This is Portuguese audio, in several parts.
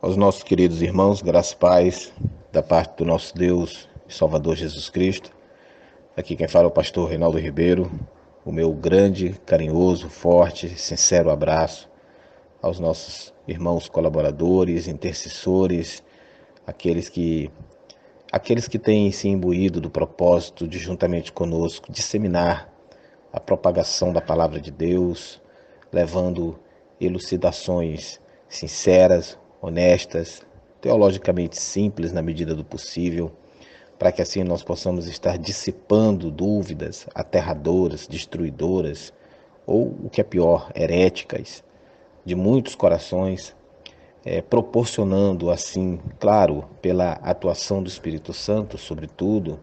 Aos nossos queridos irmãos, graça e paz da parte do nosso Deus e Salvador Jesus Cristo. Aqui quem fala é o pastor Reinaldo Ribeiro. O meu grande, carinhoso, forte, sincero abraço aos nossos irmãos colaboradores, intercessores, aqueles que têm se imbuído do propósito de, juntamente conosco, disseminar a propagação da palavra de Deus, levando elucidações sinceras, honestas, teologicamente simples na medida do possível, para que assim nós possamos estar dissipando dúvidas aterradoras, destruidoras, ou o que é pior, heréticas, de muitos corações, proporcionando assim, claro, pela atuação do Espírito Santo, sobretudo,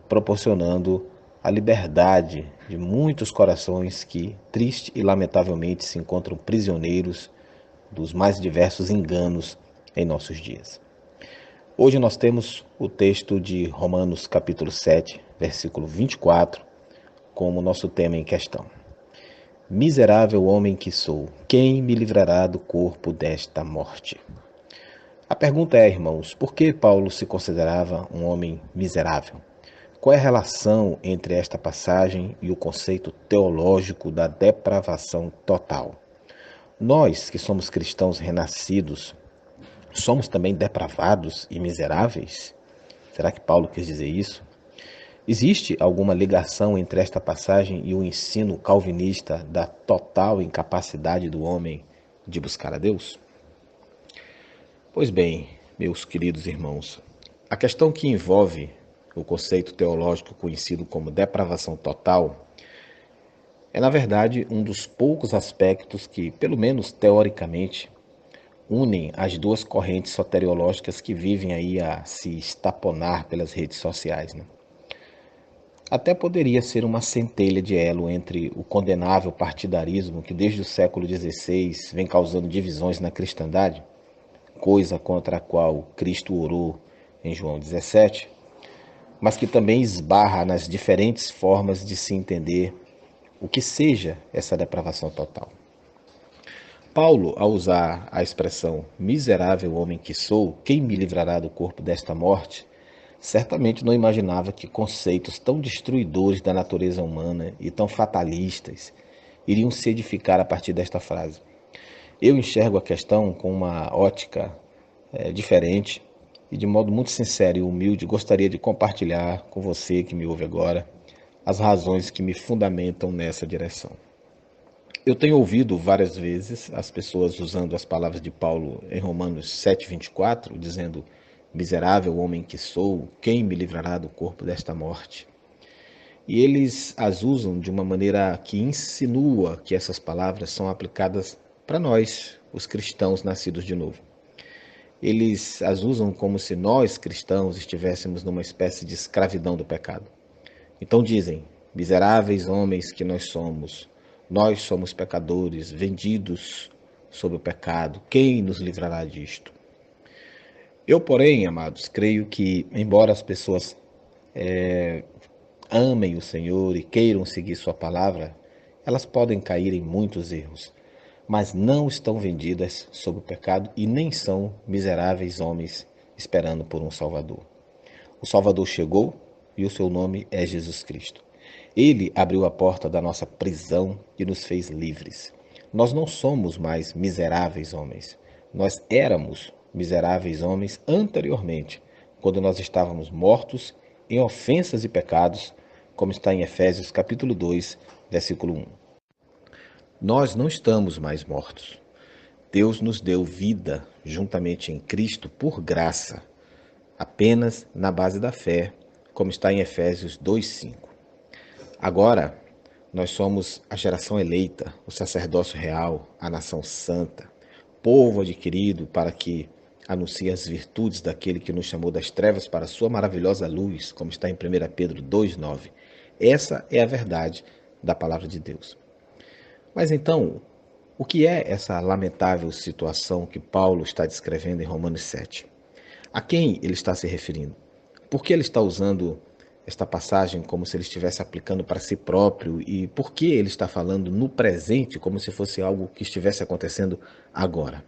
proporcionando a liberdade de muitos corações que, triste e lamentavelmente, se encontram prisioneiros dos mais diversos enganos em nossos dias. Hoje nós temos o texto de Romanos capítulo 7, versículo 24, como nosso tema em questão. Miserável homem que sou, quem me livrará do corpo desta morte? A pergunta é, irmãos, por que Paulo se considerava um homem miserável? Qual é a relação entre esta passagem e o conceito teológico da depravação total? Nós, que somos cristãos renascidos, somos também depravados e miseráveis? Será que Paulo quis dizer isso? Existe alguma ligação entre esta passagem e o ensino calvinista da total incapacidade do homem de buscar a Deus? Pois bem, meus queridos irmãos, a questão que envolve o conceito teológico conhecido como depravação total é, na verdade, um dos poucos aspectos que, pelo menos teoricamente, unem as duas correntes soteriológicas que vivem aí a se estaponar pelas redes sociais, né? Até poderia ser uma centelha de elo entre o condenável partidarismo que desde o século XVI vem causando divisões na cristandade, coisa contra a qual Cristo orou em João 17, mas que também esbarra nas diferentes formas de se entender o que seja essa depravação total. Paulo, ao usar a expressão miserável homem que sou, quem me livrará do corpo desta morte, certamente não imaginava que conceitos tão destruidores da natureza humana e tão fatalistas iriam se edificar a partir desta frase. Eu enxergo a questão com uma ótica diferente e, de modo muito sincero e humilde, gostaria de compartilhar com você que me ouve agora as razões que me fundamentam nessa direção. Eu tenho ouvido várias vezes as pessoas usando as palavras de Paulo em Romanos 7,24, dizendo: miserável homem que sou, quem me livrará do corpo desta morte? E eles as usam de uma maneira que insinua que essas palavras são aplicadas para nós, os cristãos nascidos de novo. Eles as usam como se nós, cristãos, estivéssemos numa espécie de escravidão do pecado. Então dizem: miseráveis homens que nós somos pecadores, vendidos sob o pecado, quem nos livrará disto? Eu, porém, amados, creio que, embora as pessoas amem o Senhor e queiram seguir sua palavra, elas podem cair em muitos erros, mas não estão vendidas sob o pecado e nem são miseráveis homens esperando por um Salvador. O Salvador chegou e o seu nome é Jesus Cristo. Ele abriu a porta da nossa prisão e nos fez livres. Nós não somos mais miseráveis homens. Nós éramos miseráveis homens anteriormente, quando nós estávamos mortos em ofensas e pecados, como está em Efésios capítulo 2, versículo 1. Nós não estamos mais mortos. Deus nos deu vida juntamente em Cristo por graça, apenas na base da fé, como está em Efésios 2:5. Agora, nós somos a geração eleita, o sacerdócio real, a nação santa, povo adquirido para que anuncie as virtudes daquele que nos chamou das trevas para a sua maravilhosa luz, como está em 1 Pedro 2:9. Essa é a verdade da palavra de Deus. Mas então, o que é essa lamentável situação que Paulo está descrevendo em Romanos 7? A quem ele está se referindo? Por que ele está usando esta passagem como se ele estivesse aplicando para si próprio e por que ele está falando no presente como se fosse algo que estivesse acontecendo agora?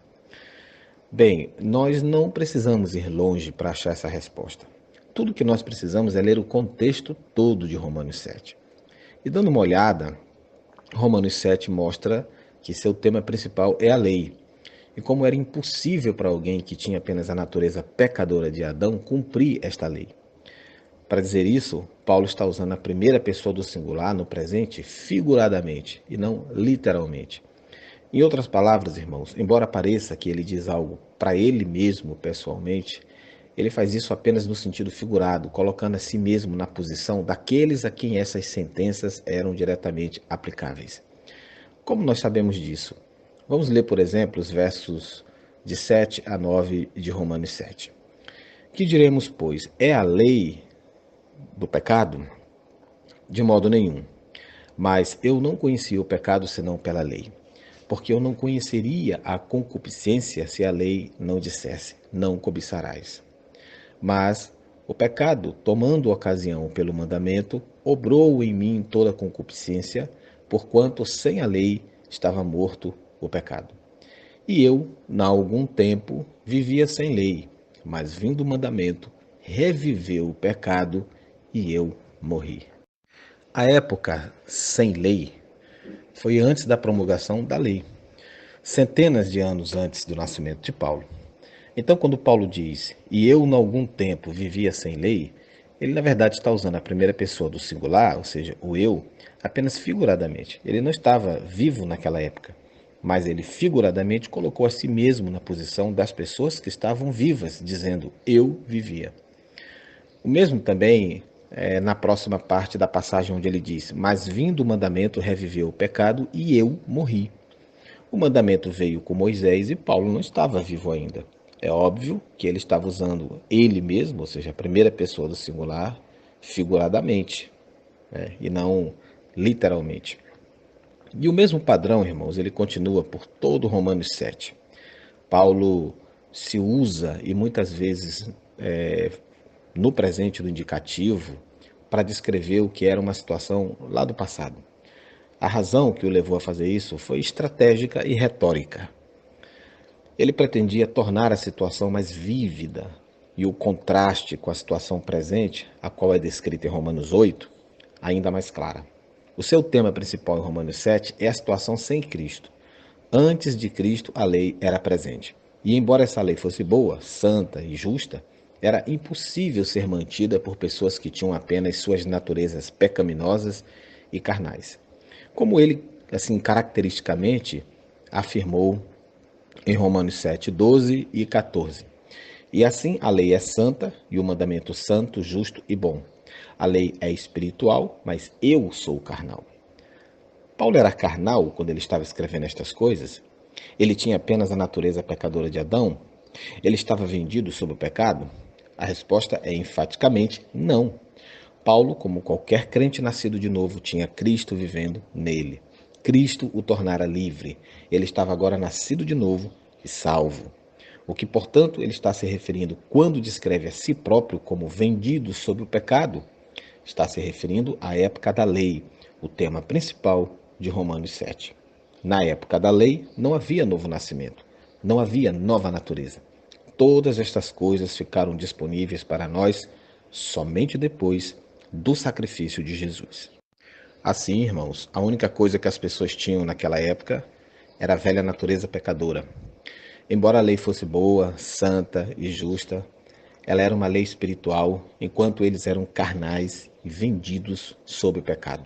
Bem, nós não precisamos ir longe para achar essa resposta. Tudo que nós precisamos é ler o contexto todo de Romanos 7. E dando uma olhada, Romanos 7 mostra que seu tema principal é a lei. E como era impossível para alguém que tinha apenas a natureza pecadora de Adão cumprir esta lei. Para dizer isso, Paulo está usando a primeira pessoa do singular no presente figuradamente e não literalmente. Em outras palavras, irmãos, embora pareça que ele diz algo para ele mesmo pessoalmente, ele faz isso apenas no sentido figurado, colocando a si mesmo na posição daqueles a quem essas sentenças eram diretamente aplicáveis. Como nós sabemos disso? Vamos ler, por exemplo, os versos de 7 a 9 de Romanos 7. Que diremos, pois? É a lei do pecado? De modo nenhum. Mas eu não conhecia o pecado senão pela lei. Porque eu não conheceria a concupiscência se a lei não dissesse, não cobiçarás. Mas o pecado, tomando ocasião pelo mandamento, obrou em mim toda concupiscência, porquanto sem a lei estava morto o pecado. E eu, há algum tempo, vivia sem lei, mas vindo o mandamento, reviveu o pecado e eu morri. A época sem lei foi antes da promulgação da lei, centenas de anos antes do nascimento de Paulo. Então, quando Paulo diz, e eu, em algum tempo, vivia sem lei, ele, na verdade, está usando a primeira pessoa do singular, ou seja, o eu, apenas figuradamente. Ele não estava vivo naquela época, mas ele figuradamente colocou a si mesmo na posição das pessoas que estavam vivas, dizendo, eu vivia. O mesmo também na próxima parte da passagem onde ele diz, mas vindo o mandamento reviveu o pecado e eu morri. O mandamento veio com Moisés e Paulo não estava vivo ainda. É óbvio que ele estava usando ele mesmo, ou seja, a primeira pessoa do singular, figuradamente, e não literalmente. E o mesmo padrão, irmãos, ele continua por todo Romanos 7. Paulo se usa, e muitas vezes no presente do indicativo, para descrever o que era uma situação lá do passado. A razão que o levou a fazer isso foi estratégica e retórica. Ele pretendia tornar a situação mais vívida e o contraste com a situação presente, a qual é descrita em Romanos 8, ainda mais clara. O seu tema principal em Romanos 7 é a situação sem Cristo. Antes de Cristo, a lei era presente. E embora essa lei fosse boa, santa e justa, era impossível ser mantida por pessoas que tinham apenas suas naturezas pecaminosas e carnais. Como ele, assim, caracteristicamente afirmou em Romanos 7, 12 e 14. E assim a lei é santa e o mandamento santo, justo e bom. A lei é espiritual, mas eu sou carnal. Paulo era carnal quando ele estava escrevendo estas coisas? Ele tinha apenas a natureza pecadora de Adão? Ele estava vendido sob o pecado? A resposta é enfaticamente não. Paulo, como qualquer crente nascido de novo, tinha Cristo vivendo nele. Cristo o tornara livre. Ele estava agora nascido de novo e salvo. O que, portanto, ele está se referindo quando descreve a si próprio como vendido sob o pecado? Está se referindo à época da lei, o tema principal de Romanos 7. Na época da lei, não havia novo nascimento, não havia nova natureza. Todas estas coisas ficaram disponíveis para nós somente depois do sacrifício de Jesus. Assim, irmãos, a única coisa que as pessoas tinham naquela época era a velha natureza pecadora. Embora a lei fosse boa, santa e justa, ela era uma lei espiritual, enquanto eles eram carnais e vendidos sob o pecado.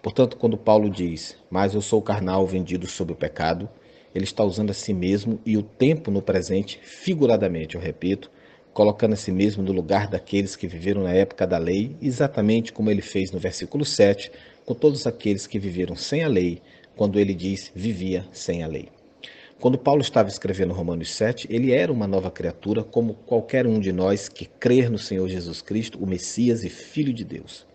Portanto, quando Paulo diz, mas eu sou carnal vendido sob o pecado, ele está usando a si mesmo e o tempo no presente, figuradamente, eu repito, colocando a si mesmo no lugar daqueles que viveram na época da lei, exatamente como ele fez no versículo 7, com todos aqueles que viveram sem a lei, quando ele diz vivia sem a lei. Quando Paulo estava escrevendo Romanos 7, ele era uma nova criatura, como qualquer um de nós que crer no Senhor Jesus Cristo, o Messias e Filho de Deus.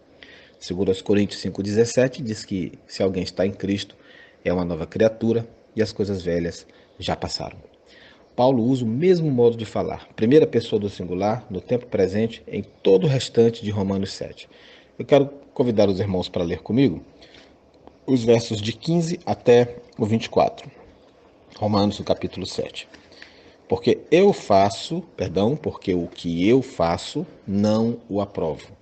Segundo aos Coríntios 5,17, diz que se alguém está em Cristo, é uma nova criatura e as coisas velhas já passaram. Paulo usa o mesmo modo de falar, primeira pessoa do singular, no tempo presente, em todo o restante de Romanos 7. Eu quero convidar os irmãos para ler comigo os versos de 15 até o 24. Romanos, no capítulo 7. porque o que eu faço não o aprovo.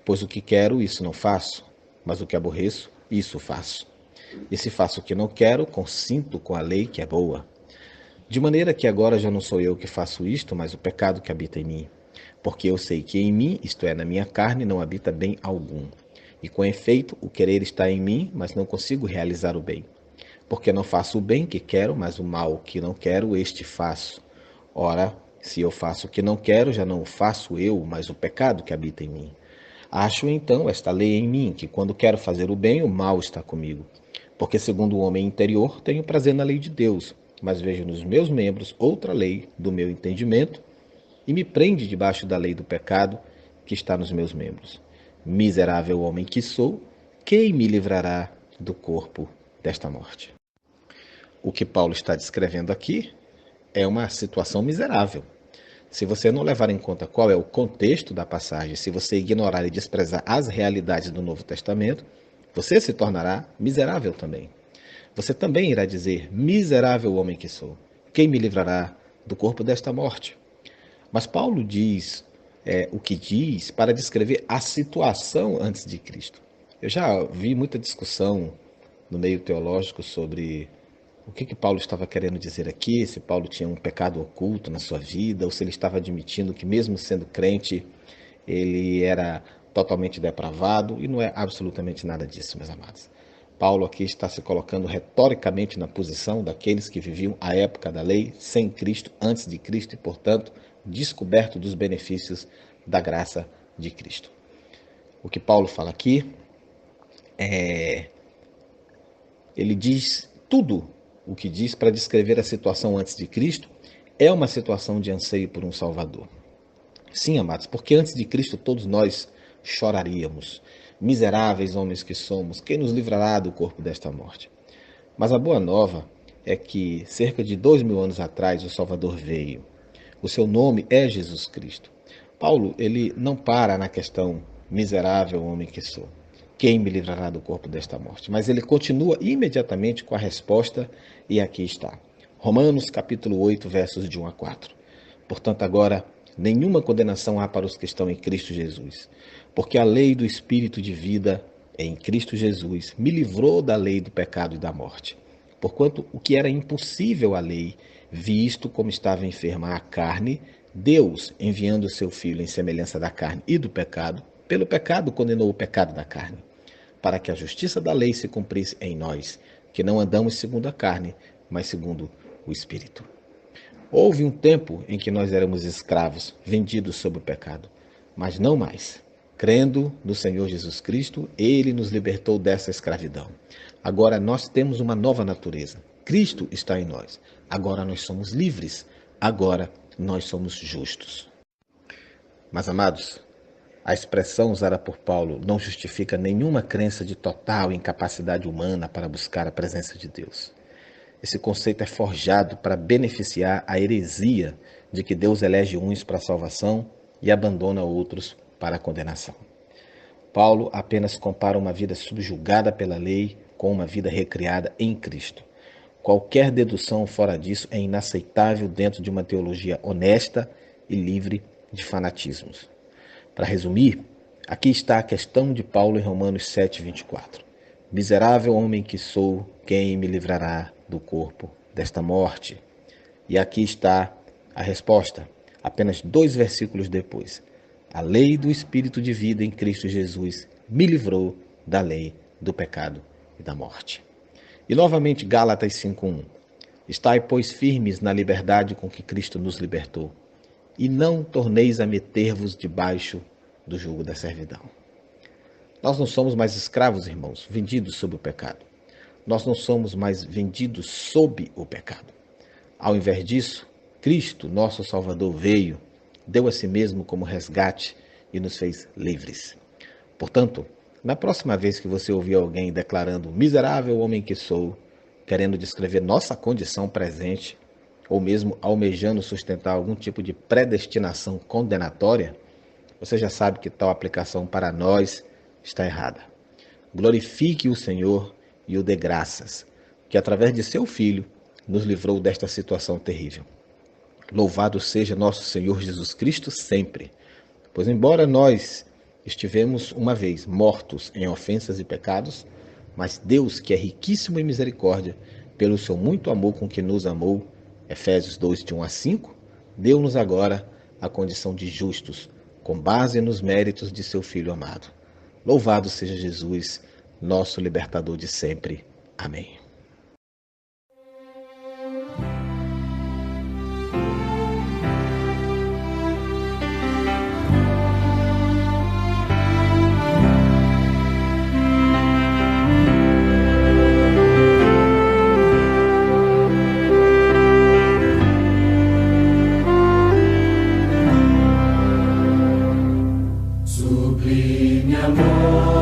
Pois o que quero, isso não faço, mas o que aborreço, isso faço. E se faço o que não quero, consinto com a lei que é boa. De maneira que agora já não sou eu que faço isto, mas o pecado que habita em mim. Porque eu sei que em mim, isto é, na minha carne, não habita bem algum. E com efeito, o querer está em mim, mas não consigo realizar o bem. Porque não faço o bem que quero, mas o mal que não quero, este faço. Ora, se eu faço o que não quero, já não o faço eu, mas o pecado que habita em mim. Acho então esta lei em mim, que quando quero fazer o bem, o mal está comigo. Porque, segundo o homem interior, tenho prazer na lei de Deus, mas vejo nos meus membros outra lei do meu entendimento e me prende debaixo da lei do pecado que está nos meus membros. Miserável homem que sou, quem me livrará do corpo desta morte? O que Paulo está descrevendo aqui é uma situação miserável. Se você não levar em conta qual é o contexto da passagem, se você ignorar e desprezar as realidades do Novo Testamento, você se tornará miserável também. Você também irá dizer: miserável homem que sou, quem me livrará do corpo desta morte? Mas Paulo diz o que diz para descrever a situação antes de Cristo. Eu já vi muita discussão no meio teológico sobre o que Paulo estava querendo dizer aqui, se Paulo tinha um pecado oculto na sua vida, ou se ele estava admitindo que mesmo sendo crente, ele era totalmente depravado, e não é absolutamente nada disso, meus amados. Paulo aqui está se colocando retoricamente na posição daqueles que viviam a época da lei, sem Cristo, antes de Cristo, e, portanto, descoberto dos benefícios da graça de Cristo. O que Paulo fala aqui ele diz tudo o que diz para descrever a situação antes de Cristo, é uma situação de anseio por um Salvador. Sim, amados, porque antes de Cristo todos nós choraríamos. Miseráveis homens que somos, quem nos livrará do corpo desta morte? Mas a boa nova é que cerca de 2000 anos atrás o Salvador veio. O seu nome é Jesus Cristo. Paulo, ele não para na questão miserável homem que sou. Quem me livrará do corpo desta morte? Mas ele continua imediatamente com a resposta e aqui está. Romanos capítulo 8, versos de 1 a 4. Portanto, agora, nenhuma condenação há para os que estão em Cristo Jesus, porque a lei do Espírito de vida em Cristo Jesus me livrou da lei do pecado e da morte. Porquanto o que era impossível à lei, visto como estava enferma a carne, Deus, enviando o seu Filho em semelhança da carne e do pecado, pelo pecado condenou o pecado da carne, para que a justiça da lei se cumprisse em nós, que não andamos segundo a carne, mas segundo o Espírito. Houve um tempo em que nós éramos escravos, vendidos sob o pecado, mas não mais. Crendo no Senhor Jesus Cristo, Ele nos libertou dessa escravidão. Agora nós temos uma nova natureza. Cristo está em nós. Agora nós somos livres. Agora nós somos justos. Mas, amados, a expressão usada por Paulo não justifica nenhuma crença de total incapacidade humana para buscar a presença de Deus. Esse conceito é forjado para beneficiar a heresia de que Deus elege uns para a salvação e abandona outros para a condenação. Paulo apenas compara uma vida subjugada pela lei com uma vida recriada em Cristo. Qualquer dedução fora disso é inaceitável dentro de uma teologia honesta e livre de fanatismos. Para resumir, aqui está a questão de Paulo em Romanos 7:24. Miserável homem que sou, quem me livrará do corpo desta morte? E aqui está a resposta, apenas 2 versículos depois. A lei do Espírito de vida em Cristo Jesus me livrou da lei do pecado e da morte. E novamente Gálatas 5:1. Estai, pois, firmes na liberdade com que Cristo nos libertou, e não torneis a meter-vos debaixo do jugo da servidão. Nós não somos mais escravos, irmãos, vendidos sob o pecado. Nós não somos mais vendidos sob o pecado. Ao invés disso, Cristo, nosso Salvador, veio, deu a si mesmo como resgate e nos fez livres. Portanto, na próxima vez que você ouvir alguém declarando miserável homem que sou, querendo descrever nossa condição presente, ou mesmo almejando sustentar algum tipo de predestinação condenatória, você já sabe que tal aplicação para nós está errada. Glorifique o Senhor e o dê graças, que através de seu Filho nos livrou desta situação terrível. Louvado seja nosso Senhor Jesus Cristo sempre. Pois embora nós estivemos uma vez mortos em ofensas e pecados, mas Deus, que é riquíssimo em misericórdia, pelo seu muito amor com que nos amou, Efésios 2, de 1 a 5, deu-nos agora a condição de justos, com base nos méritos de seu Filho amado. Louvado seja Jesus, nosso libertador de sempre. Amém. Sublime amor.